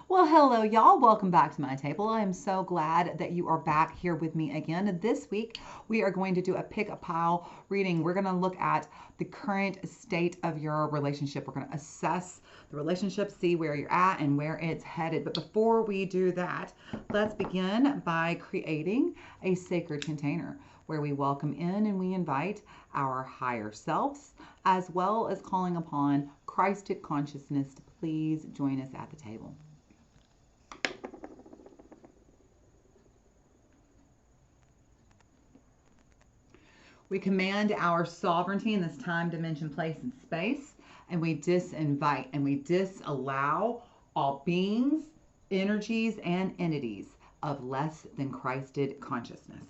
Well, hello, y'all. Welcome back to my table. I am so glad that you are back here with me again. This week, we are going to do a pick a pile reading. We're going to look at the current state of your relationship. We're going to assess the relationship, see where you're at and where it's headed. But before we do that, let's begin by creating a sacred container where we welcome in and we invite our higher selves, as well as calling upon Christed consciousness to please join us at the table. We command our sovereignty in this time, dimension, place, and space, and we disinvite and we disallow all beings, energies, and entities of less than Christed consciousness.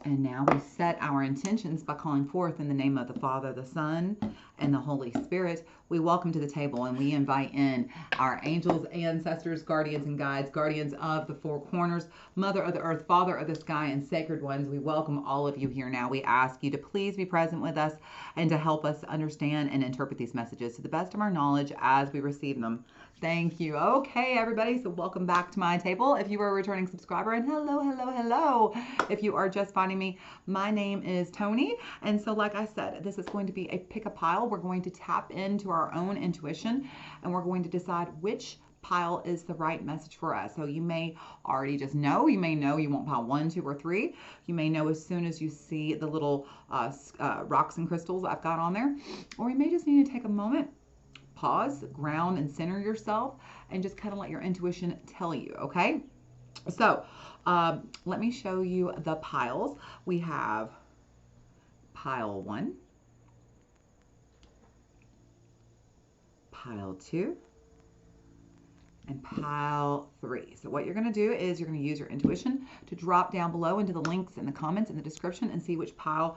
And now we set our intentions by calling forth in the name of the Father, the Son, and the Holy Spirit. We welcome to the table and we invite in our angels, ancestors, guardians and guides, guardians of the four corners, Mother of the earth, Father of the sky, and sacred ones. We welcome all of you here now. We ask you to please be present with us and to help us understand and interpret these messages to the best of our knowledge as we receive them. Thank you. Okay, everybody. So welcome back to my table. If you are a returning subscriber, and hello, hello, hello. If you are just finding me, my name is Toni. And so like I said, this is going to be a pick a pile. We're going to tap into our own intuition and we're going to decide which pile is the right message for us. So you may already just know, you may know you want pile 1, 2, or 3. You may know as soon as you see the little rocks and crystals I've got on there, or you may just need to take a moment, pause, ground, and center yourself, and just kind of let your intuition tell you, okay? So let me show you the piles. We have pile 1, pile 2, and pile 3. So what you're going to do is you're going to use your intuition to drop down below into the links in the comments in the description and see which pile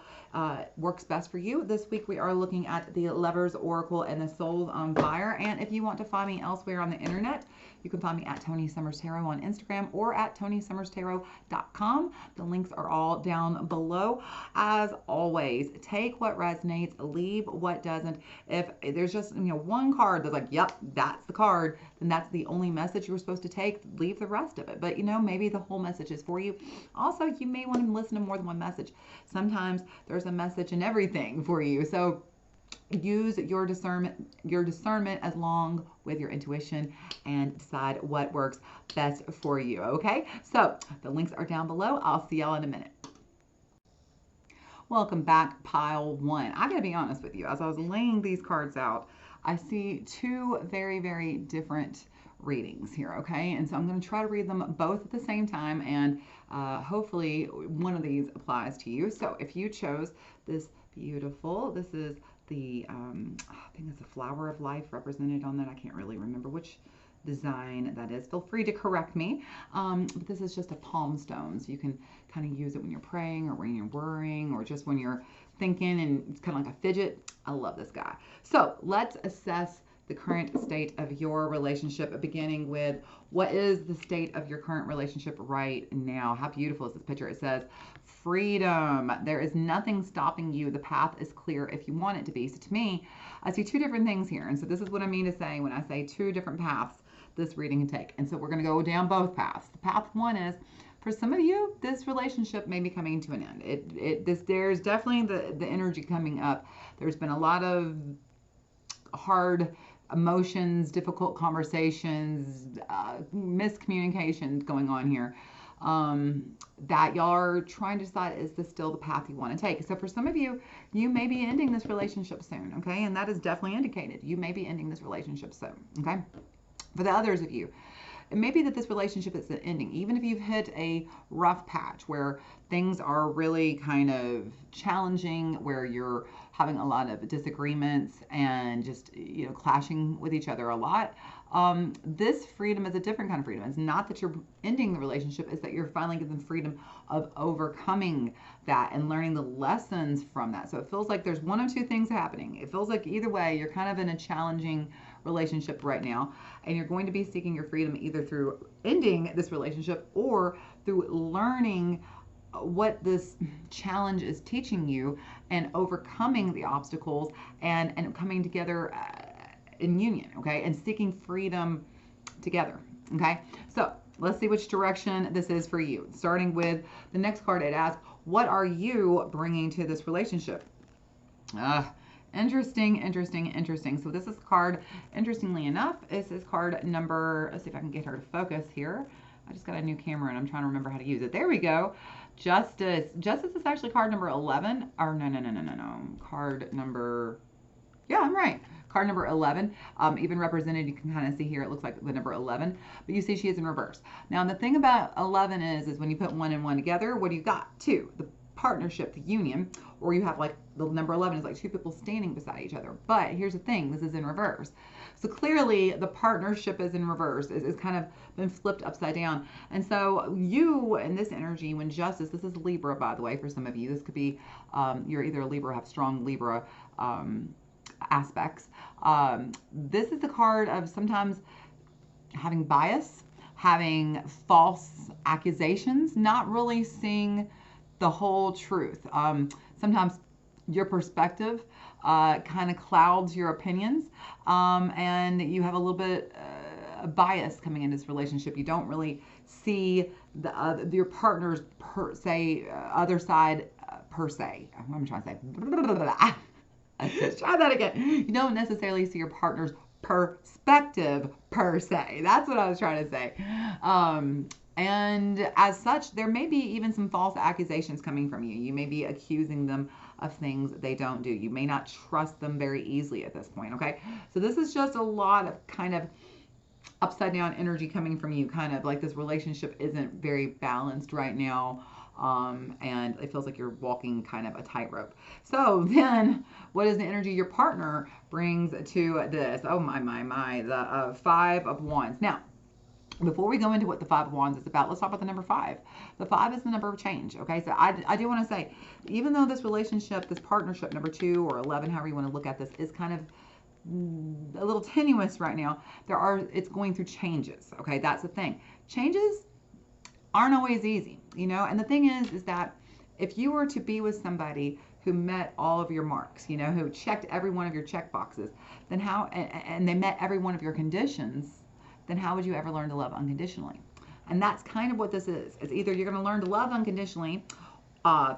works best for you. This week we are looking at the Lovers Oracle and the Souls on Fire. And if you want to find me elsewhere on the internet, you can find me at Toni Summers Tarot on Instagram or at ToniSummersTarot.com. The links are all down below. As always, take what resonates, leave what doesn't. If there's just one card that's like, yep, that's the card, then that's the only message you were supposed to take. Leave the rest of it. But maybe the whole message is for you. Also, you may want to listen to more than one message. Sometimes there's a message in everything for you. So use your discernment as long with your intuition and decide what works best for you. Okay, so the links are down below. I'll see y'all in a minute. Welcome back, pile 1. I gotta be honest with you, as I was laying these cards out, I see two very, very different readings here, okay? And so I'm going to try to read them both at the same time, and hopefully one of these applies to you. So if you chose this beautiful, this is the, I think it's a flower of life represented on that. I can't really remember which design that is. Feel free to correct me. But this is just a palm stone. So you can kind of use it when you're praying or when you're worrying or just when you're thinking, and it's kind of like a fidget. I love this guy. So let's assess the current state of your relationship, beginning with what is the state of your current relationship right now. How beautiful is this picture? It says freedom. There is nothing stopping you. The path is clear if you want it to be. So to me, I see two different things here. And so this is what I mean to say when I say two different paths this reading can take. And so we're going to go down both paths. The path 1 is, for some of you, this relationship may be coming to an end. There's definitely the energy coming up. There's been a lot of hard emotions, difficult conversations, miscommunications going on here, that y'all are trying to decide, is this still the path you want to take? So for some of you, you may be ending this relationship soon, okay? And that is definitely indicated. You may be ending this relationship soon, okay? For the others of you, it may be that this relationship is ending, even if you've hit a rough patch where things are really kind of challenging, where you're having a lot of disagreements and just, clashing with each other a lot. This freedom is a different kind of freedom. It's not that you're ending the relationship, it's that you're finally given freedom of overcoming that and learning the lessons from that. So it feels like there's one of two things happening. It feels like either way, you're kind of in a challenging relationship right now, and you're going to be seeking your freedom either through ending this relationship or through learning what this challenge is teaching you and overcoming the obstacles and coming together in union, okay, and seeking freedom together, okay? So let's see which direction this is for you. Starting with the next card, it asks, what are you bringing to this relationship? Interesting. So this is card, interestingly enough, this is card number, let's see if I can get her to focus here. I just got a new camera and I'm trying to remember how to use it. There we go. Justice. Justice is actually card number 11. Or no. Card number, yeah, I'm right. Card number 11, even represented, you can kind of see here, it looks like the number 11, but you see she is in reverse. Now, the thing about 11 is when you put 1 and 1 together, what do you got? 2, the partnership, the union, or you have like the number 11 is like 2 people standing beside each other. But here's the thing, this is in reverse. So clearly the partnership is in reverse, is kind of been flipped upside down. And so you in this energy, when Justice, this is Libra, by the way, for some of you, this could be, you're either a Libra or have strong Libra aspects. This is the card of sometimes having bias, having false accusations, not really seeing the whole truth. Sometimes your perspective kind of clouds your opinions, and you have a little bit bias coming into this relationship. You don't really see your partner's other side per se. What am I trying to say? Let's try that again. You don't necessarily see your partner's perspective per se. That's what I was trying to say. And as such, there may be even some false accusations coming from you. You may be accusing them of things they don't do. You may not trust them very easily at this point, okay? So this is just a lot of kind of upside down energy coming from you, kind of like this relationship isn't very balanced right now. And it feels like you're walking kind of a tightrope. So then, what is the energy your partner brings to this? Oh my, the 5 of Wands. Now, before we go into what the 5 of Wands is about, let's talk about the number 5. The 5 is the number of change, okay? So I do want to say, even though this relationship, this partnership, number 2 or 11, however you want to look at this, is kind of a little tenuous right now, it's going through changes, okay? That's the thing. Changes aren't always easy, you know? And the thing is that if you were to be with somebody who met all of your marks, you know, who checked every one of your check boxes, then how, and they met every one of your conditions, then how would you ever learn to love unconditionally? And that's kind of what this is. It's either you're going to learn to love unconditionally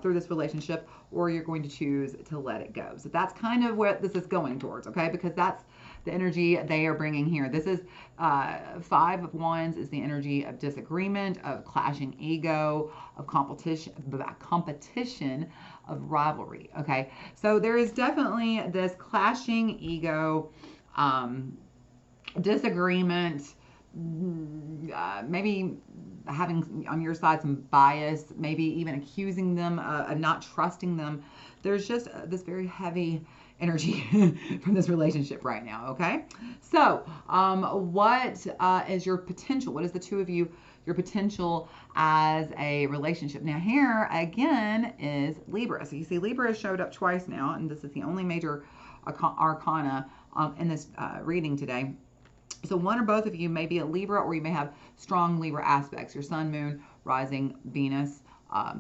through this relationship, or you're going to choose to let it go. So that's kind of what this is going towards, okay? Because that's the energy they are bringing here. This is 5 of Wands is the energy of disagreement, of clashing ego, of competition, of rivalry, okay? So there is definitely this clashing ego, disagreement, maybe having on your side some bias, maybe even accusing them of not trusting them. There's just this very heavy energy from this relationship right now, okay? So what is your potential? What is the two of you, your potential as a relationship? Now here again is Libra. So you see Libra has showed up twice now, and this is the only major arcana in this reading today. So one or both of you may be a Libra, or you may have strong Libra aspects. Your sun, moon, rising, Venus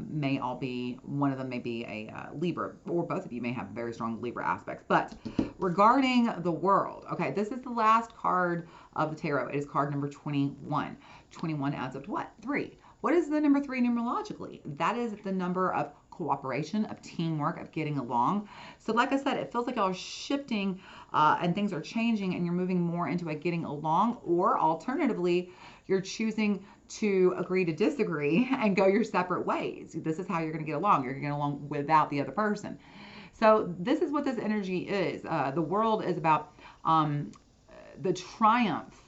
may all be, one of them may be a Libra, or both of you may have very strong Libra aspects. But regarding the world, okay, this is the last card of the tarot. It is card number 21. 21 adds up to what? 3. What is the number 3 numerologically? That is the number of cooperation, of teamwork, of getting along. So like I said, it feels like y'all are shifting and things are changing, and you're moving more into a getting along, or alternatively, you're choosing to agree to disagree and go your separate ways. This is how you're going to get along. You're going to get along without the other person. So this is what this energy is. The world is about the triumph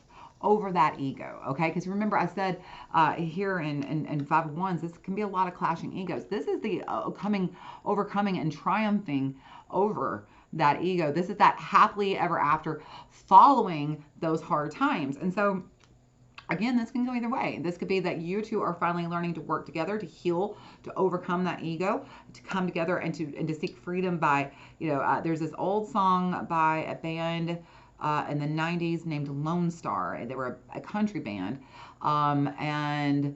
over that ego, okay? Because remember, I said here in 5 of Wands, this can be a lot of clashing egos. This is the overcoming and triumphing over that ego. This is that happily ever after following those hard times. And so again, this can go either way. This could be that you two are finally learning to work together, to heal, to overcome that ego, to come together and to seek freedom by, you know, there's this old song by a band in the 90s named Lone Star. They were a country band. And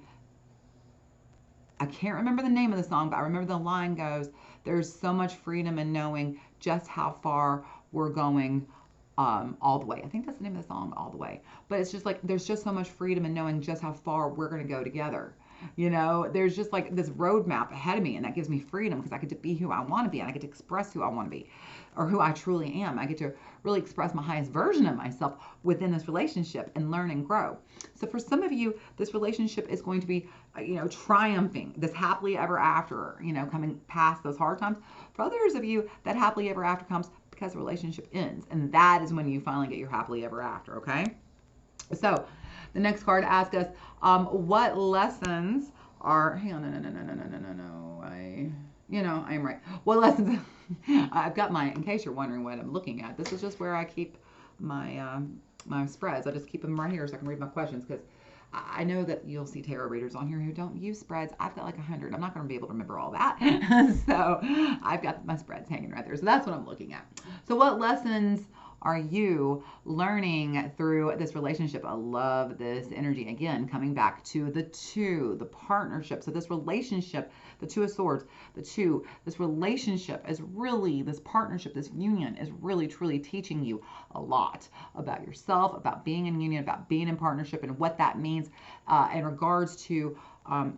I can't remember the name of the song, but I remember the line goes, "There's so much freedom in knowing just how far we're going All the Way. I think that's the name of the song, All the Way. But it's just like there's just so much freedom in knowing just how far we're going to go together. You know, there's just like this roadmap ahead of me, and that gives me freedom because I get to be who I want to be, and I get to express who I want to be or who I truly am. I get to really express my highest version of myself within this relationship and learn and grow. So for some of you, this relationship is going to be, triumphing, this happily ever after, coming past those hard times. For others of you, that happily ever after comes because the relationship ends, and that is when you finally get your happily ever after, okay? So the next card asks us, what lessons are, hang on, no, I am right. What lessons, I've got in case you're wondering what I'm looking at, this is just where I keep my, my spreads. I just keep them right here so I can read my questions, because I know that you'll see tarot readers on here who don't use spreads. I've got like 100. I'm not going to be able to remember all that. So I've got my spreads hanging right there. So that's what I'm looking at. So what lessons are you learning through this relationship? I love this energy. Again, coming back to the two, the partnership. So this relationship, the Two of Swords, this relationship is really, this partnership, this union is really, truly teaching you a lot about yourself, about being in union, about being in partnership, and what that means in regards to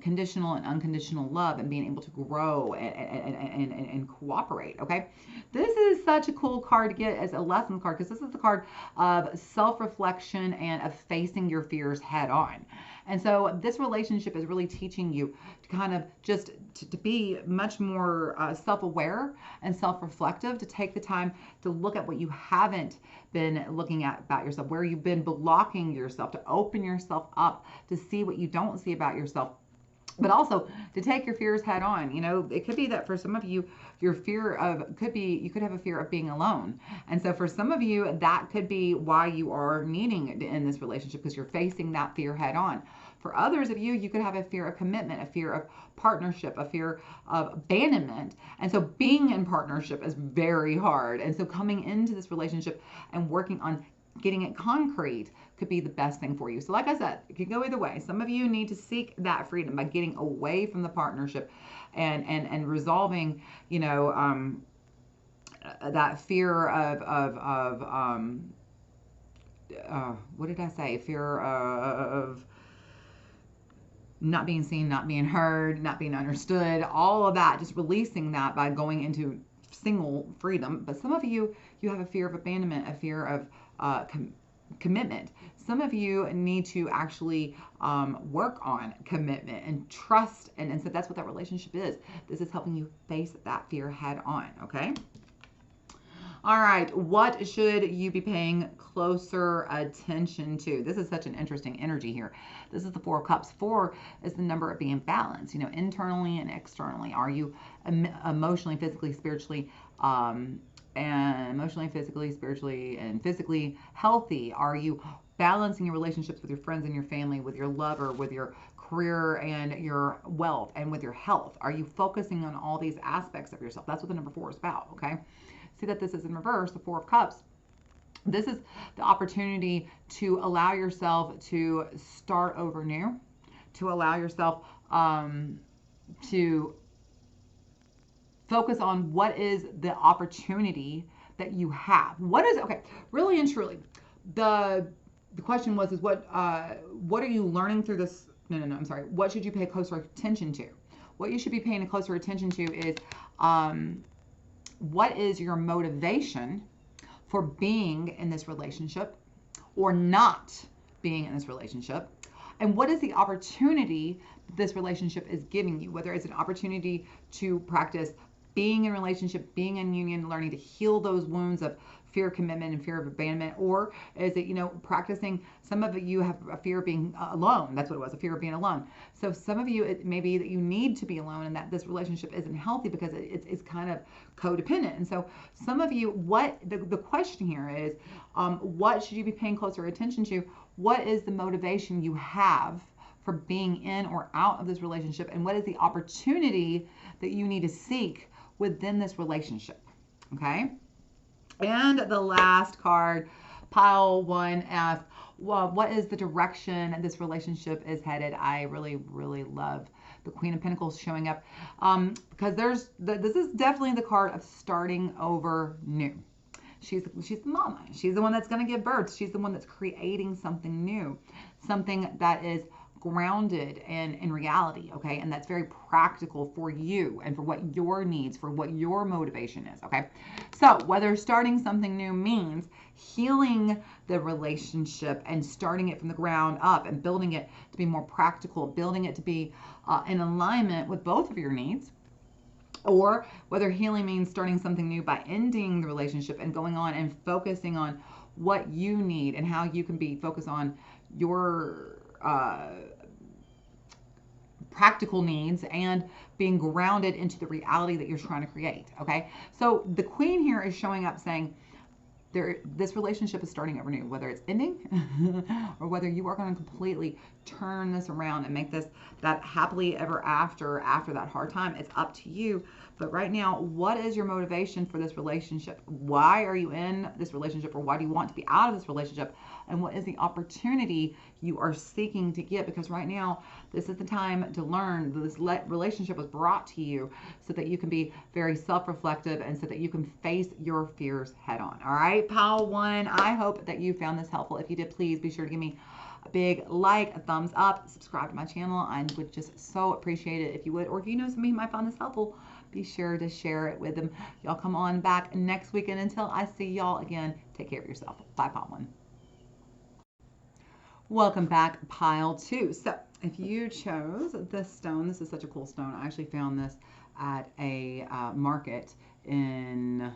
conditional and unconditional love, and being able to grow and cooperate, okay? This is such a cool card to get as a lesson card, because this is the card of self-reflection and of facing your fears head on. And so this relationship is really teaching you to kind of just to be much more self-aware and self-reflective, to take the time to look at what you haven't been looking at about yourself, where you've been blocking yourself, to open yourself up, to see what you don't see about yourself, but also to take your fears head on. It could be that for some of you, your fear you could have a fear of being alone. And so for some of you, that could be why you are needing to end this relationship, because you're facing that fear head on. For others of you, you could have a fear of commitment, a fear of partnership, a fear of abandonment. And so being in partnership is very hard. And so coming into this relationship and working on getting it concrete could be the best thing for you. So like I said, it can go either way. Some of you need to seek that freedom by getting away from the partnership and resolving, that fear of what did I say? Fear of not being seen, not being heard, not being understood, all of that, just releasing that by going into single freedom. But some of you have a fear of abandonment, a fear of commitment. Some of you need to actually work on commitment and trust. And so that's what that relationship is. This is helping you face that fear head on, okay? All right, what should you be paying closer attention to? This is such an interesting energy here. This is the Four of Cups. 4 is the number of being balanced, internally and externally. Are you emotionally, physically, spiritually, spiritually, and physically healthy? Are you balancing your relationships with your friends and your family, with your lover, with your career and your wealth, and with your health? Are you focusing on all these aspects of yourself? That's what the number 4 is about, okay? See that this is in reverse, the Four of Cups. This is the opportunity to allow yourself to start over new, to allow yourself to focus on what is the opportunity that you have. What is, okay, really and truly, the question was, what are you learning through this? No, I'm sorry. What should you pay closer attention to? What you should be paying closer attention to is, what is your motivation for being in this relationship or not being in this relationship? And what is the opportunity this relationship is giving you? Whether it's an opportunity to practice being in relationship, being in union, learning to heal those wounds of fear of commitment and fear of abandonment, or is it, practicing, some of you have a fear of being alone. That's what it was, a fear of being alone. So some of you, it may be that you need to be alone and that this relationship isn't healthy because it's kind of codependent. And so some of you, the question here is, what should you be paying closer attention to? What is the motivation you have for being in or out of this relationship? And what is the opportunity that you need to seek within this relationship? Okay. And the last card, pile 1, asks, well, what is the direction this relationship is headed? I really, really love the Queen of Pentacles showing up, because this is definitely the card of starting over new. She's the mama. She's the one that's going to give birth. She's the one that's creating something new, something that is grounded in reality, okay? And that's very practical for you and for what your needs, for what your motivation is, okay? So whether starting something new means healing the relationship and starting it from the ground up and building it to be more practical, building it to be in alignment with both of your needs, or whether healing means starting something new by ending the relationship and going on and focusing on what you need and how you can be focused on your practical needs and being grounded into the reality that you're trying to create, okay? So the queen here is showing up saying, this relationship is starting over new, whether it's ending or whether you are going to completely turn this around and make this that happily ever after that hard time. It's up to you. But right now, what is your motivation for this relationship? Why are you in this relationship, or why do you want to be out of this relationship? And what is the opportunity you are seeking to get? Because right now, this is the time to learn. This relationship was brought to you so that you can be very self-reflective and so that you can face your fears head on. All right, pile one, I hope that you found this helpful. If you did, please be sure to give me a big like, a thumbs up, subscribe to my channel. I would just so appreciate it if you would. Or if you know somebody who might find this helpful, be sure to share it with them. Y'all come on back next week. And until I see y'all again, take care of yourself. Bye, pile one. Welcome back, pile two. So if you chose this stone, this is such a cool stone. I actually found this at a market in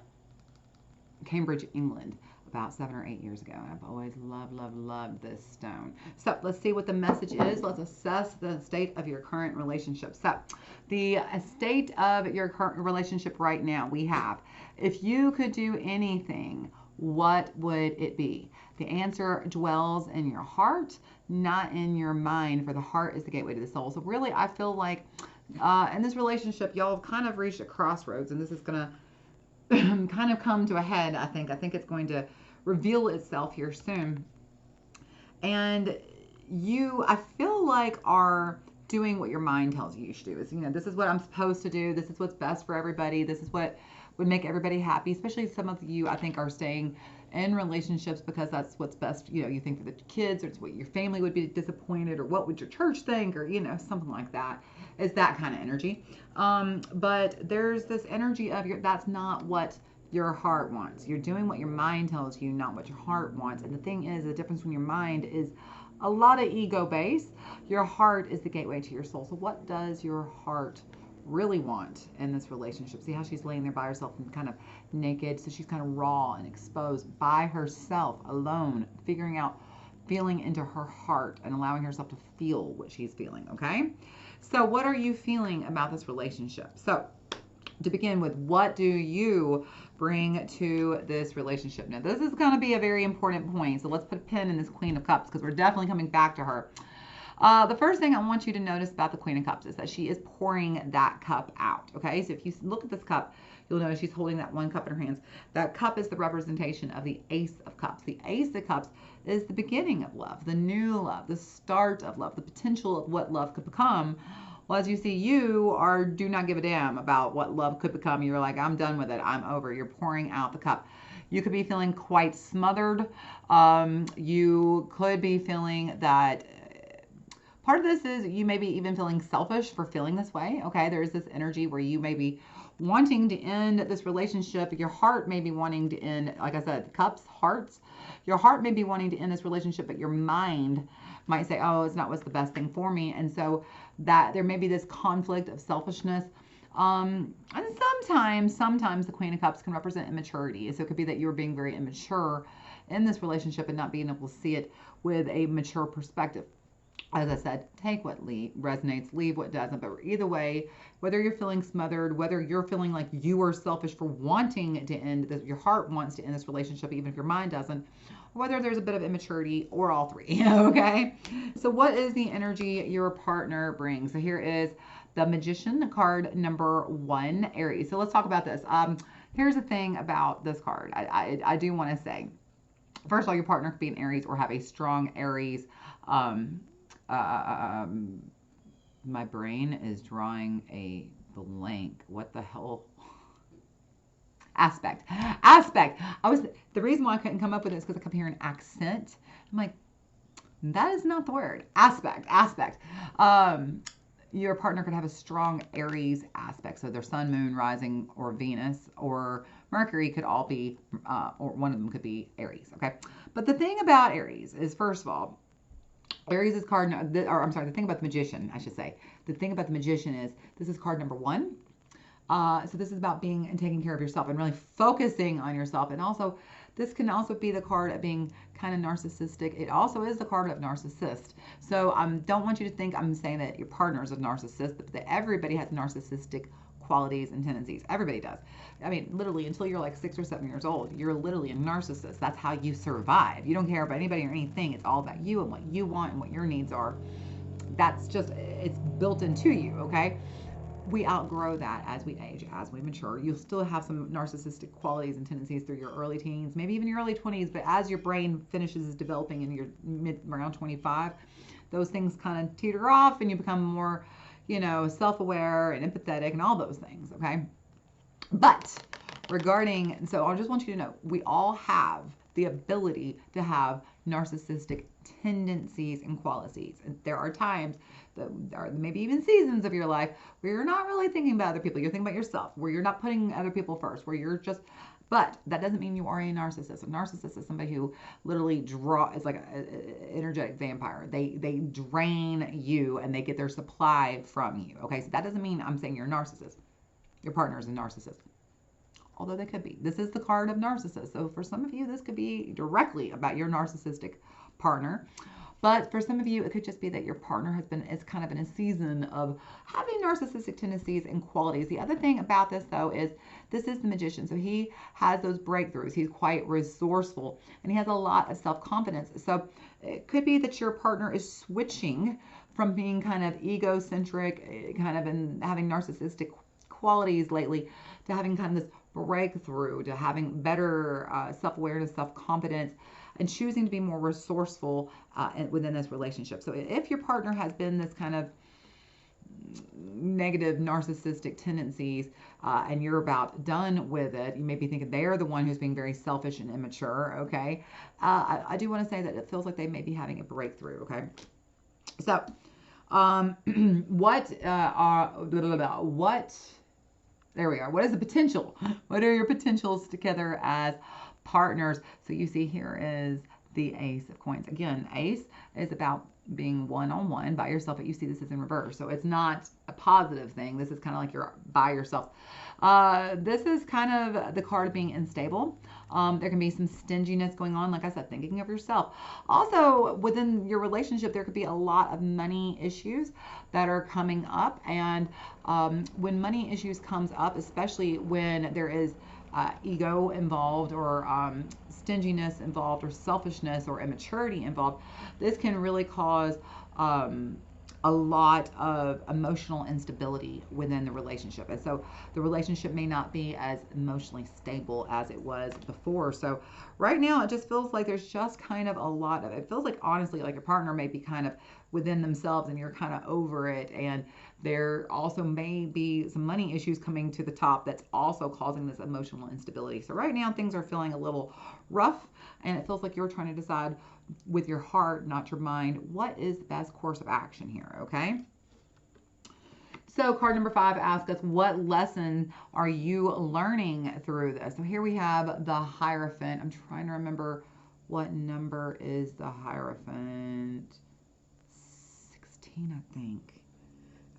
Cambridge, England, about 7 or 8 years ago. I've always loved this stone. So let's see what the message is. Let's assess the state of your current relationship. So the state of your current relationship right now, we have, if you could do anything, what would it be? The answer dwells in your heart, not in your mind, for the heart is the gateway to the soul. So really, I feel like in this relationship, y'all have kind of reached a crossroads, and this is going to kind of come to a head, I think. I think it's going to reveal itself here soon. And you, I feel like, are doing what your mind tells you should do. It's, this is what I'm supposed to do. This is what's best for everybody. This is what would make everybody happy. Especially some of you, I think, are staying in relationships because that's what's best. You think for the kids, or it's what your family would be disappointed, or what would your church think, or something like that. It's that kind of energy. But there's this energy of that's not what your heart wants. You're doing what your mind tells you, not what your heart wants. And the thing is, the difference between your mind is a lot of ego based. Your heart is the gateway to your soul. So what does your heart really want in this relationship? See how she's laying there by herself and kind of naked. So she's kind of raw and exposed by herself, alone, feeling into her heart and allowing herself to feel what she's feeling, okay? So what are you feeling about this relationship? So to begin with, what do you bring to this relationship? Now, this is going to be a very important point. So let's put a pin in this Queen of Cups because we're definitely coming back to her. The first thing I want you to notice about the Queen of Cups is that she is pouring that cup out, okay? So if you look at this cup, you'll notice she's holding that one cup in her hands. That cup is the representation of the Ace of Cups. The Ace of Cups is the beginning of love, the new love, the start of love, the potential of what love could become. Well, as you see, you do not give a damn about what love could become. You're like, I'm done with it. I'm over. You're pouring out the cup. You could be feeling quite smothered. You could be feeling that part of this is you may be even feeling selfish for feeling this way. Okay, there's this energy where you may be wanting to end this relationship. Your heart may be wanting to end, like I said, cups, hearts. Your heart may be wanting to end this relationship, but your mind might say, oh, it's not what's the best thing for me. And so that there may be this conflict of selfishness. And sometimes the Queen of Cups can represent immaturity. So it could be that you're being very immature in this relationship and not being able to see it with a mature perspective. As I said, take what resonates, leave what doesn't. But either way, whether you're feeling smothered, whether you're feeling like you are selfish for wanting to end this, your heart wants to end this relationship, even if your mind doesn't, or whether there's a bit of immaturity, or all three, okay? So what is the energy your partner brings? So here is the Magician, card number 1, Aries. So let's talk about this. Here's the thing about this card. I do want to say, first of all, your partner could be an Aries or have a strong Aries. My brain is drawing a blank. What the hell? Aspect. The reason why I couldn't come up with it is because I kept hearing accent. I'm like, that is not the word. Aspect. Your partner could have a strong Aries aspect. So their sun, moon, rising, or Venus, or Mercury could all be, or one of them could be Aries. Okay. But the thing about Aries is, first of all, Aries is card, or I'm sorry, the thing about the Magician, I should say. The thing about the Magician is this is card number 1. So this is about being and taking care of yourself and really focusing on yourself. And also, this can also be the card of being kind of narcissistic. It also is the card of narcissist. So don't want you to think I'm saying that your partner is a narcissist, but that everybody has narcissistic qualities and tendencies. Everybody does. I mean, literally, until you're like 6 or 7 years old, you're literally a narcissist. That's how you survive. You don't care about anybody or anything. It's all about you and what you want and what your needs are. That's just, it's built into you, okay? We outgrow that as we age, as we mature. You'll still have some narcissistic qualities and tendencies through your early teens, maybe even your early 20s, but as your brain finishes developing in your around 25, those things kind of teeter off and you become more, self-aware and empathetic and all those things, okay? But so I just want you to know, we all have the ability to have narcissistic tendencies and qualities. And there are times, or maybe even seasons of your life, where you're not really thinking about other people. You're thinking about yourself, where you're not putting other people first, where you're just, but that doesn't mean you are a narcissist. A narcissist is somebody who literally is like an energetic vampire. They drain you and they get their supply from you. Okay, so that doesn't mean I'm saying you're a narcissist. Your partner is a narcissist. Although they could be. This is the card of narcissist. So for some of you, this could be directly about your narcissistic partner. But for some of you, it could just be that your partner is kind of in a season of having narcissistic tendencies and qualities. The other thing about this, though, is this is the Magician. So he has those breakthroughs. He's quite resourceful, and he has a lot of self-confidence. So it could be that your partner is switching from being kind of egocentric, kind of and having narcissistic qualities lately, to having kind of this breakthrough, to having better self-awareness, self-confidence, and choosing to be more resourceful within this relationship. So if your partner has been this kind of negative narcissistic tendencies and you're about done with it, you may be thinking they're the one who's being very selfish and immature, okay? I do want to say that it feels like they may be having a breakthrough, okay? So there we are. What is the potential? What are your potentials together as partners? So you see here is the Ace of Coins. Again, Ace is about being one-on-one by yourself, but you see this is in reverse. So it's not a positive thing. This is kind of like you're by yourself. This is kind of the card of being unstable. There can be some stinginess going on, like I said, thinking of yourself. Also, within your relationship, there could be a lot of money issues that are coming up. And when money issues comes up, especially when there is ego involved or stinginess involved or selfishness or immaturity involved, this can really cause a lot of emotional instability within the relationship. And so the relationship may not be as emotionally stable as it was before. So right now it just feels like there's just kind of a lot of, it feels like honestly like your partner may be kind of within themselves and you're kind of over it. And there also may be some money issues coming to the top that's also causing this emotional instability. So right now things are feeling a little rough and it feels like you're trying to decide with your heart, not your mind, what is the best course of action here, okay? So card number 5 asks us, what lesson are you learning through this? So here we have the Hierophant. I'm trying to remember what number is the Hierophant. 16, I think.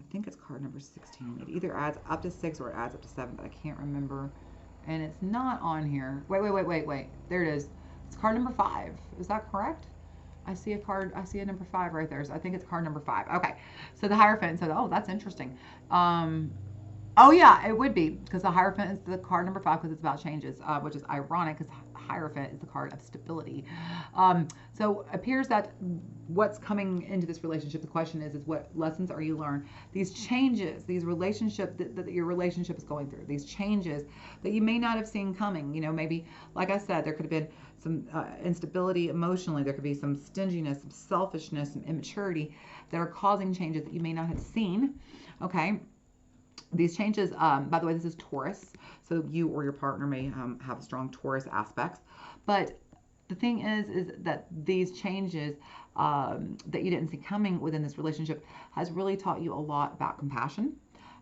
I think it's card number 16. It either adds up to 6 or it adds up to 7, but I can't remember. And it's not on here. Wait. There it is. It's card number 5. Is that correct? I see a number 5 right there. So I think it's card number 5. Okay. So the Hierophant said, oh, that's interesting. Oh yeah, it would be, because the Hierophant is the card number 5 because it's about changes, which is ironic because Hierophant is the card of stability. So it appears that what's coming into this relationship, the question is what lessons are you learning? These changes, these relationships that your relationship is going through, these changes that you may not have seen coming. You know, maybe, like I said, there could have been some instability emotionally. There could be some stinginess, some selfishness, some immaturity that are causing changes that you may not have seen. Okay. These changes, by the way, this is Taurus, so you or your partner may have strong Taurus aspects. But the thing is that these changes that you didn't see coming within this relationship has really taught you a lot about compassion,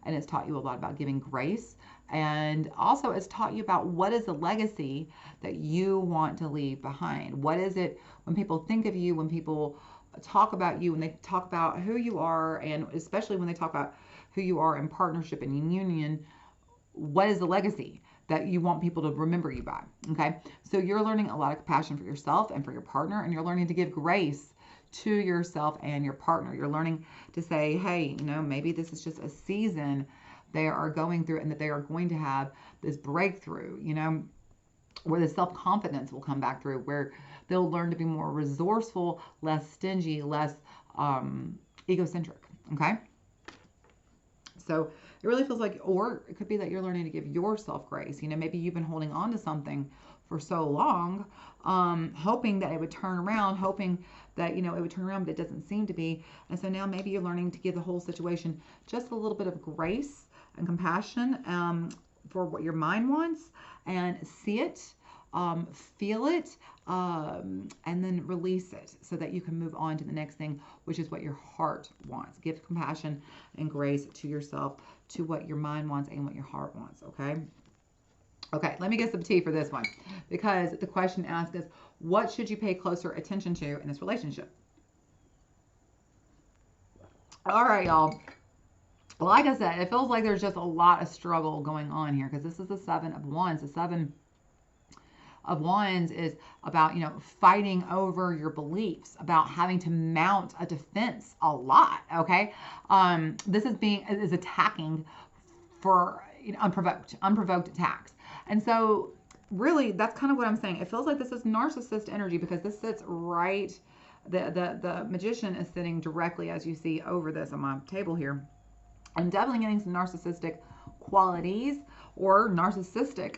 and it's taught you a lot about giving grace, and also it's taught you about what is the legacy that you want to leave behind. What is it when people think of you, when people talk about you, when they talk about who you are, and especially when they talk about who you are in partnership and in union, what is the legacy that you want people to remember you by? Okay, so you're learning a lot of compassion for yourself and for your partner, and you're learning to give grace to yourself and your partner. You're learning to say, hey, maybe this is just a season they are going through, and that they are going to have this breakthrough, where the self-confidence will come back through, where they'll learn to be more resourceful, less stingy, less egocentric. Okay, so it really feels like, or it could be that you're learning to give yourself grace. Maybe you've been holding on to something for so long, hoping that it would turn around, hoping that, it would turn around, but it doesn't seem to be. And so now maybe you're learning to give the whole situation just a little bit of grace and compassion for what your mind wants, and see it, feel it, and then release it so that you can move on to the next thing, which is what your heart wants. Give compassion and grace to yourself, to what your mind wants and what your heart wants, okay? Okay, let me get some tea for this one, because the question asked is, what should you pay closer attention to in this relationship? All right, y'all. Like I said, it feels like there's just a lot of struggle going on here, because this is the Seven of Wands. The Seven of Wands is about, fighting over your beliefs, about having to mount a defense a lot, okay? This is attacking for unprovoked attacks. And so really, that's kind of what I'm saying. It feels like this is narcissist energy, because this sits right, the Magician is sitting directly, as you see, over this on my table here. I'm definitely getting some narcissistic qualities or narcissistic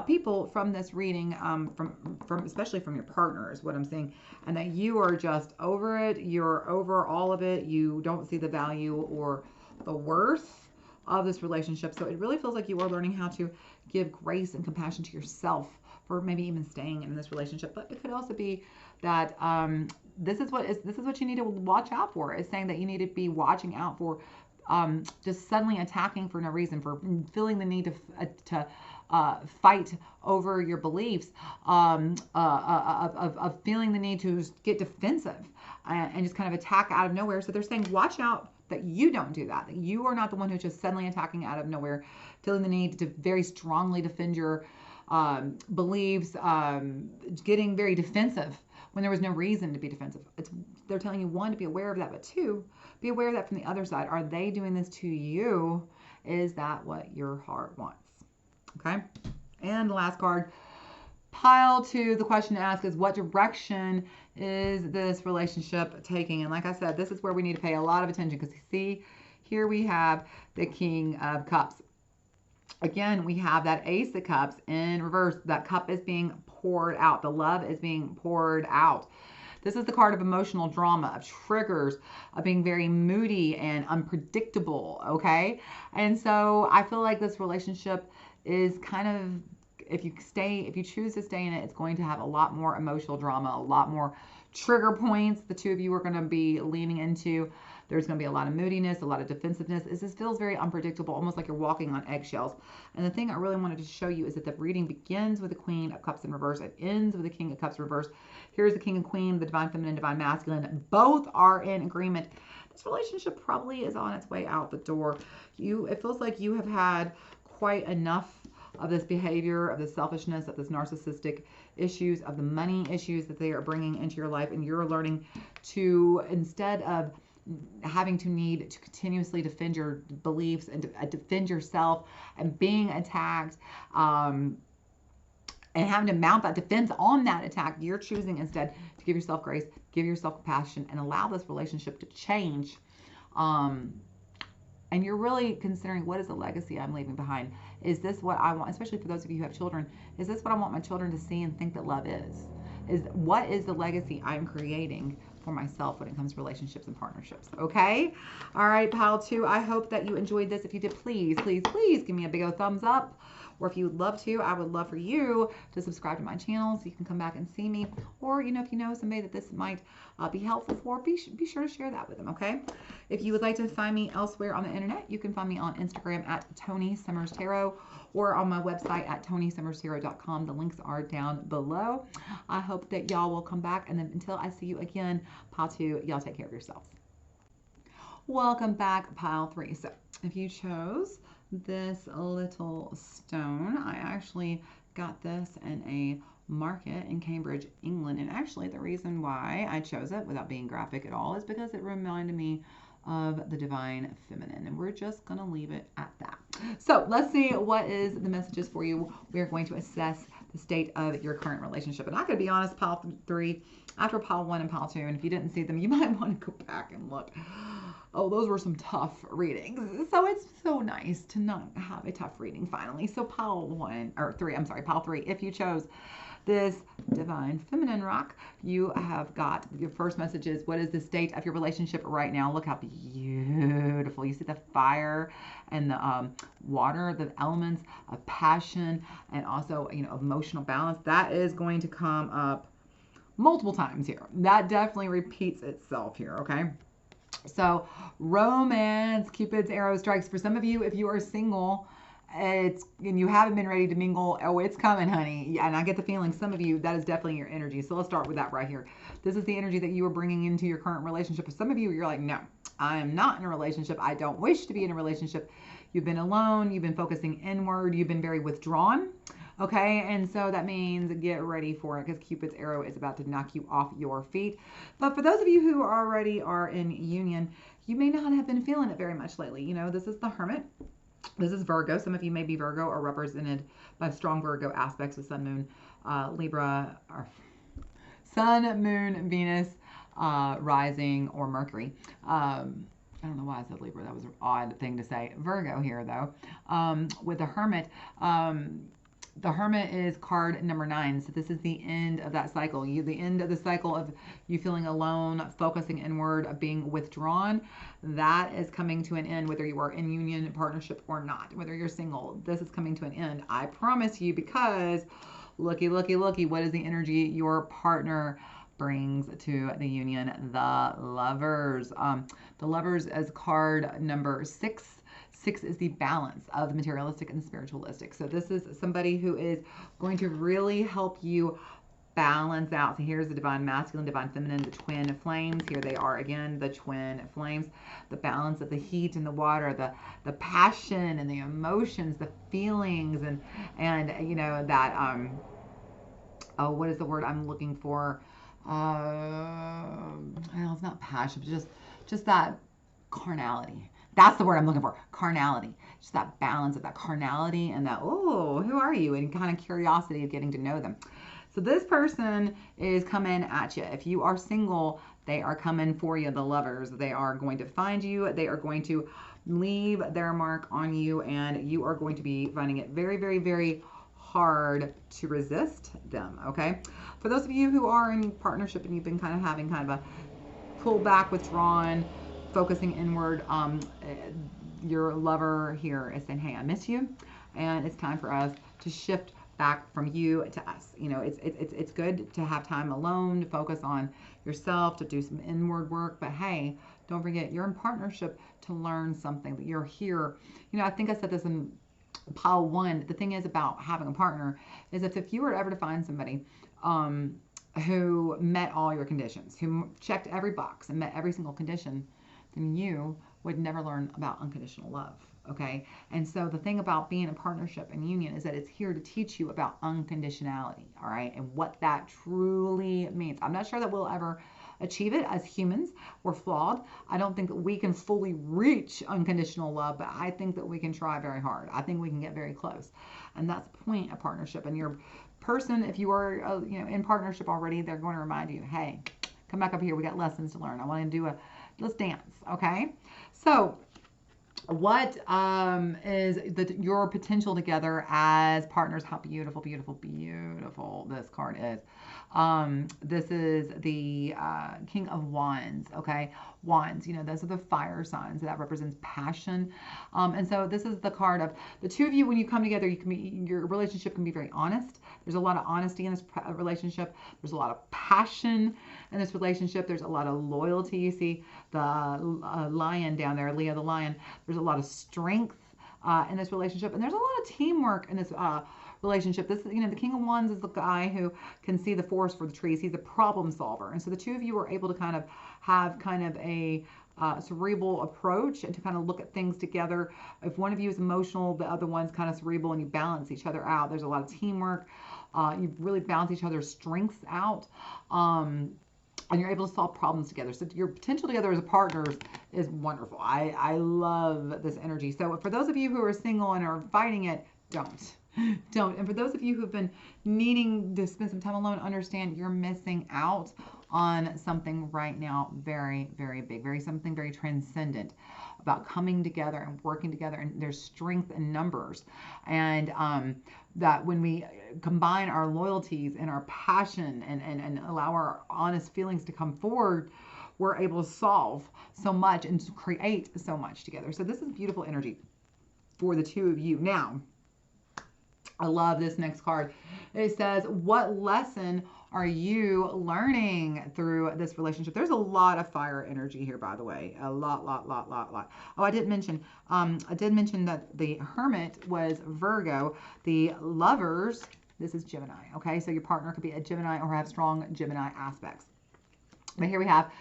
people from this reading, from especially from your partner, is what I'm seeing, and that you are just over it. You're over all of it. You don't see the value or the worth of this relationship. So it really feels like you are learning how to give grace and compassion to yourself for maybe even staying in this relationship. But it could also be that this is what you need to watch out for. It's saying that you need to be watching out for just suddenly attacking for no reason, for feeling the need to fight over your beliefs, of feeling the need to get defensive and just kind of attack out of nowhere. So they're saying, watch out that you don't do that you are not the one who's just suddenly attacking out of nowhere, feeling the need to very strongly defend your beliefs, getting very defensive when there was no reason to be defensive. They're telling you, one, to be aware of that, but two, be aware of that from the other side. Are they doing this to you? Is that what your heart wants? Okay. And the last card, pile two, the question to ask is, what direction is this relationship taking? And like I said, this is where we need to pay a lot of attention, because see, here we have the King of Cups. Again, we have that Ace of Cups in reverse. That cup is being poured out. The love is being poured out. This is the card of emotional drama, of triggers, of being very moody and unpredictable, okay? And so I feel like this relationship is kind of, if you choose to stay in it, it's going to have a lot more emotional drama, a lot more trigger points the two of you are going to be leaning into. There's going to be a lot of moodiness, a lot of defensiveness. This feels very unpredictable, almost like you're walking on eggshells. And the thing I really wanted to show you is that the reading begins with the Queen of Cups in reverse. It ends with the King of Cups reverse. Here's the King and Queen, the Divine Feminine, Divine Masculine. Both are in agreement. This relationship probably is on its way out the door. It feels like you have had quite enough of this behavior, of this selfishness, of this narcissistic issues, of the money issues that they are bringing into your life. And you're learning to, instead of having to need to continuously defend your beliefs and defend yourself and being attacked, and having to mount that defense on that attack, you're choosing instead to give yourself grace, give yourself compassion, and allow this relationship to change. And you're really considering, what is the legacy I'm leaving behind? Is this what I want, especially for those of you who have children? Is this what I want my children to see and think that love is? What is the legacy I'm creating for myself when it comes to relationships and partnerships. Okay? All right, pile 2, I hope that you enjoyed this. If you did, please, please, please give me a big old thumbs up. Or if you would love to, I would love for you to subscribe to my channel so you can come back and see me. Or, if you know somebody that this might be helpful for, be sure to share that with them, okay? If you would like to find me elsewhere on the internet, you can find me on Instagram at Toni Summers Tarot or on my website at ToniSummersTarot.com. The links are down below. I hope that y'all will come back, and then until I see you again, pile 2, y'all take care of yourselves. Welcome back, pile 3. So if you chose this little stone, I actually got this in a market in Cambridge, England, and actually the reason why I chose it without being graphic at all is because it reminded me of the divine feminine, and we're just gonna leave it at that. So let's see what is the messages for you. We are going to assess the state of your current relationship, and I could be honest, pile 3 after pile 1 and pile 2, and if you didn't see them, you might want to go back and look. Oh, those were some tough readings. So it's so nice to not have a tough reading finally. So pile 3, if you chose this divine feminine rock, you have got your first message is, what is the state of your relationship right now? Look how beautiful. You see the fire and the water, the elements of passion, and also, emotional balance. That is going to come up multiple times here. That definitely repeats itself here, okay? So romance, Cupid's arrow strikes. For some of you, if you are single, and you haven't been ready to mingle, oh, it's coming, honey. Yeah, and I get the feeling some of you, that is definitely your energy. So let's start with that right here. This is the energy that you are bringing into your current relationship. For some of you, you're like, no, I am not in a relationship. I don't wish to be in a relationship. You've been alone. You've been focusing inward. You've been very withdrawn. Okay, and so that means get ready for it, because Cupid's arrow is about to knock you off your feet. But for those of you who already are in union, you may not have been feeling it very much lately. This is the Hermit. This is Virgo. Some of you may be Virgo or represented by strong Virgo aspects of Sun, Moon, Libra, or Sun, Moon, Venus, Rising, or Mercury. I don't know why I said Libra. That was an odd thing to say. Virgo here, though. With the Hermit, the Hermit is card number 9. So this is the end of that cycle. The end of the cycle of you feeling alone, focusing inward, being withdrawn. That is coming to an end, whether you are in union, partnership, or not. Whether you're single, this is coming to an end. I promise you, because looky, looky, looky, what is the energy your partner brings to the union? The Lovers. The Lovers is card number 6. 6 is the balance of the materialistic and spiritualistic. So this is somebody who is going to really help you balance out. So here's the divine masculine, divine feminine, the twin flames. Here they are again, the twin flames. The balance of the heat and the water, the passion and the emotions, the feelings, and that oh, what is the word I'm looking for? Well, it's not passion, but just that carnality. That's the word I'm looking for. Carnality. Just that balance of that carnality and that, oh, who are you? And kind of curiosity of getting to know them. So this person is coming at you. If you are single, they are coming for you, the Lovers. They are going to find you. They are going to leave their mark on you, and you are going to be finding it very, very, very hard to resist them, okay? For those of you who are in partnership and you've been kind of having kind of a pull back, withdrawn, focusing inward, your lover here is saying, hey, I miss you, and it's time for us to shift back from you to us. It's good to have time alone, to focus on yourself, to do some inward work, but hey, don't forget, you're in partnership to learn something, that you're here. I think I said this in pile 1. The thing is about having a partner is if you were ever to find somebody who met all your conditions, who checked every box and met every single condition, then you would never learn about unconditional love, okay? And so the thing about being a partnership and union is that it's here to teach you about unconditionality, all right? And what that truly means. I'm not sure that we'll ever achieve it as humans. We're flawed. I don't think that we can fully reach unconditional love, but I think that we can try very hard. I think we can get very close. And that's the point of partnership. And your person, if you are in partnership already, they're going to remind you, hey, come back up here. We got lessons to learn. I want to do let's dance, okay? So what is your potential together as partners? How beautiful, beautiful, beautiful this card is. This is the King of Wands, okay? Wands, you know, those are the fire signs. That represents passion. And so this is the card of the two of you. When you come together, your relationship can be very honest. There's a lot of honesty in this relationship. There's a lot of passion in this relationship. There's a lot of loyalty. You see the lion down there, Leo the lion. There's a lot of strength in this relationship, and there's a lot of teamwork in this relationship. This, you know, the King of Wands is the guy who can see the forest for the trees. He's a problem solver, and so the two of you are able to kind of have kind of a cerebral approach and to kind of look at things together. If one of you is emotional, the other one's kind of cerebral, and you balance each other out. There's a lot of teamwork. You really balance each other's strengths out. And you're able to solve problems together. So your potential together as a partner is wonderful. I love this energy. So for those of you who are single and are fighting it, don't. And for those of you who've been needing to spend some time alone, understand you're missing out on something right now very, very big, something very transcendent about coming together and working together, and there's strength in numbers. And that when we combine our loyalties and our passion and allow our honest feelings to come forward, we're able to solve so much and to create so much together. So this is beautiful energy for the two of you. Now, I love this next card. It says, what lesson are you learning through this relationship? There's a lot of fire energy here, by the way. A lot. Oh, I didn't mention that the Hermit was Virgo. The Lovers, this is Gemini, okay? So your partner could be a Gemini or have strong Gemini aspects. But here we have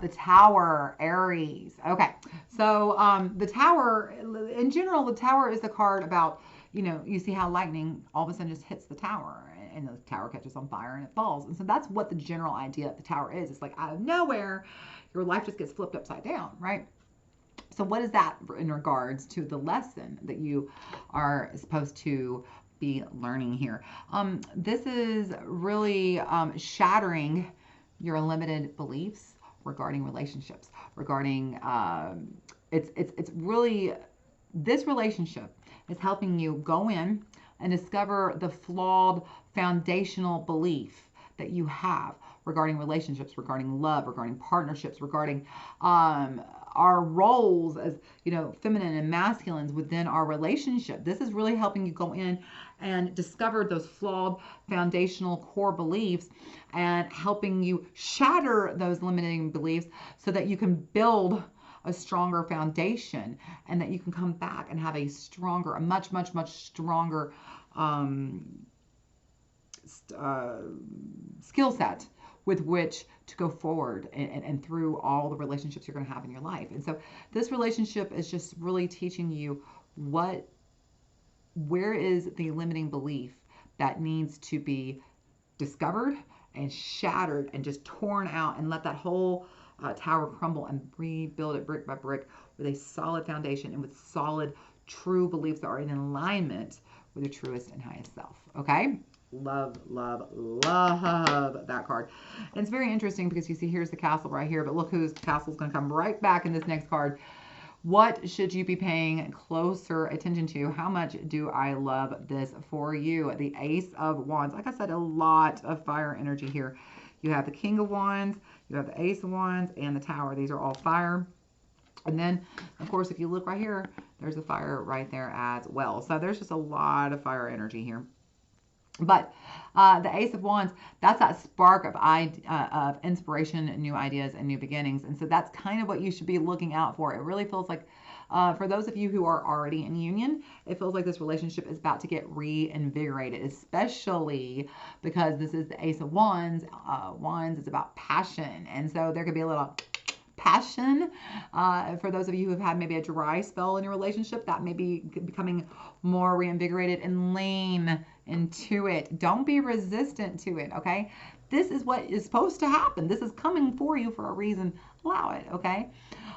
the Tower, Aries. Okay, so the Tower, in general, the Tower is the card about, you know, you see how lightning all of a sudden just hits the tower and the tower catches on fire and it falls. And so that's what the general idea of the tower is. It's like out of nowhere, your life just gets flipped upside down, right? So what is that in regards to the lesson that you are supposed to be learning here? This is really shattering your limited beliefs regarding relationships, regarding, it's really, this relationship is helping you go in and discover the flawed foundational belief that you have regarding relationships, regarding love, regarding partnerships, regarding our roles as, you know, feminine and masculines within our relationship. This is really helping you go in and discover those flawed foundational core beliefs and helping you shatter those limiting beliefs so that you can build a stronger foundation and that you can come back and have a stronger, a much stronger skill set with which to go forward and through all the relationships you're going to have in your life. And so this relationship is just really teaching you where is the limiting belief that needs to be discovered and shattered and just torn out, and let that whole tower crumble and rebuild it brick by brick with a solid foundation and with solid, true beliefs that are in alignment with your truest and highest self. Okay? Love that card. And it's very interesting because you see here's the castle right here, but look whose castle is going to come right back in this next card. What should you be paying closer attention to? How much do I love this for you? The Ace of Wands. Like I said, a lot of fire energy here. You have the King of Wands, you have the Ace of Wands, and the Tower. These are all fire. And then, of course, if you look right here, there's a fire right there as well. So there's just a lot of fire energy here. But the Ace of Wands, that's that spark of inspiration, new ideas, and new beginnings. And so that's kind of what you should be looking out for. It really feels like, for those of you who are already in union, it feels like this relationship is about to get reinvigorated, especially because this is the Ace of Wands. Wands is about passion. And so there could be a little passion. For those of you who have had maybe a dry spell in your relationship, that may be becoming more reinvigorated, and lean into it. Don't be resistant to it, okay? This is what is supposed to happen. This is coming for you for a reason. Allow it, okay?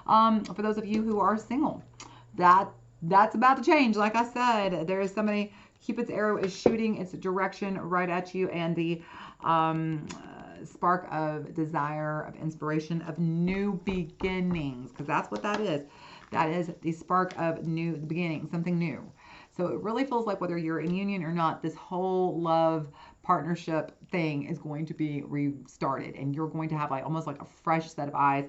For those of you who are single, that's about to change. Like I said, there is somebody, Cupid's arrow is shooting its direction right at you, and the spark of desire, of inspiration, of new beginnings, because that's what that is. That is the spark of new beginning, something new. So it really feels like whether you're in union or not, this whole love partnership thing is going to be restarted, and you're going to have like almost like a fresh set of eyes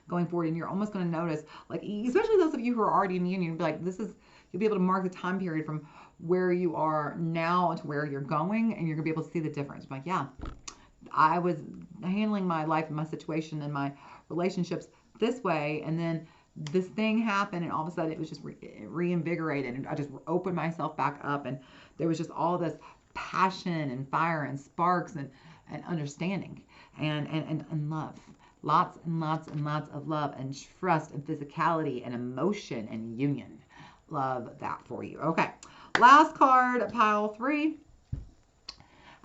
going forward, and you're almost going to notice, like, especially those of you who are already in the union, be like, this is, you'll be able to mark the time period from where you are now to where you're going, and you're gonna be able to see the difference. Like, yeah, I was handling my life and my situation and my relationships this way, and then this thing happened, and all of a sudden it was just reinvigorated, and I just opened myself back up, and there was just all this passion and fire and sparks and understanding and love. Lots and lots and lots of love and trust and physicality and emotion and union. Love that for you. Okay, last card, pile 3.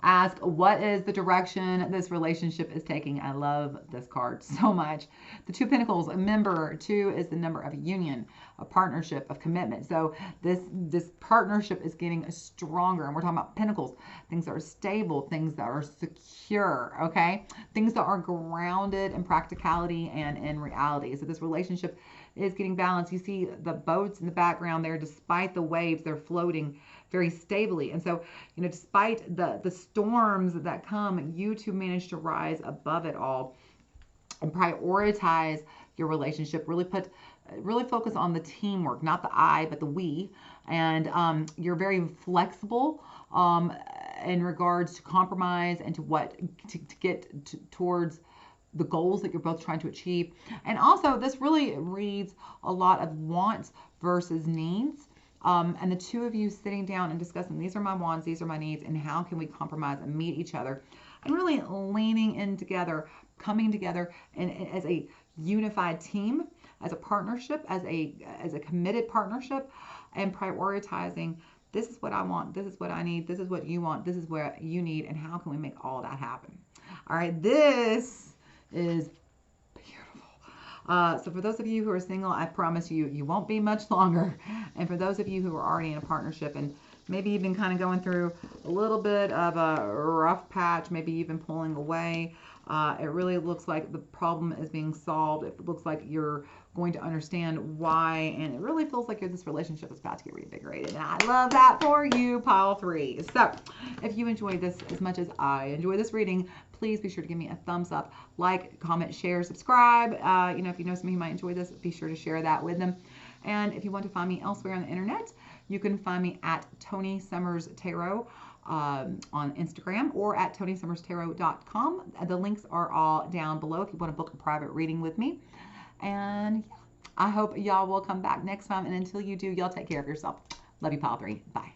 Ask, what is the direction this relationship is taking? I love this card so much. The 2 of Pentacles, remember, 2 is the number of union, a partnership, of commitment. So this partnership is getting stronger, and we're talking about Pentacles, things that are stable, things that are secure, okay? Things that are grounded in practicality and in reality. So this relationship is getting balanced. You see the boats in the background there, despite the waves, they're floating very stably. And so, you know, despite the storms that come, you two manage to rise above it all and prioritize your relationship. Really focus on the teamwork, not the I, but the we. And you're very flexible in regards to compromise and to what to get towards the goals that you're both trying to achieve. And also, this really reads a lot of wants versus needs. And the 2 of you sitting down and discussing, these are my wants, these are my needs, and how can we compromise and meet each other, and really leaning in together, coming together and as a unified team, as a partnership, as a committed partnership, and prioritizing, this is what I want, this is what I need, this is what you want, this is what you need, and how can we make all that happen? All right, this is so for those of you who are single, I promise you, you won't be much longer. And for those of you who are already in a partnership and maybe even kind of going through a little bit of a rough patch, maybe even pulling away, it really looks like the problem is being solved. It looks like you're going to understand why, and it really feels like this relationship is about to get reinvigorated. And I love that for you, pile 3. So if you enjoyed this as much as I enjoy this reading, please be sure to give me a thumbs up, like, comment, share, subscribe. You know, if you know somebody who might enjoy this, be sure to share that with them. And if you want to find me elsewhere on the internet, you can find me at Toni Summers Tarot on Instagram, or at ToniSummersTarot.com. The links are all down below if you want to book a private reading with me. And yeah, I hope y'all will come back next time. And until you do, y'all take care of yourself. Love you, pile 3. Bye.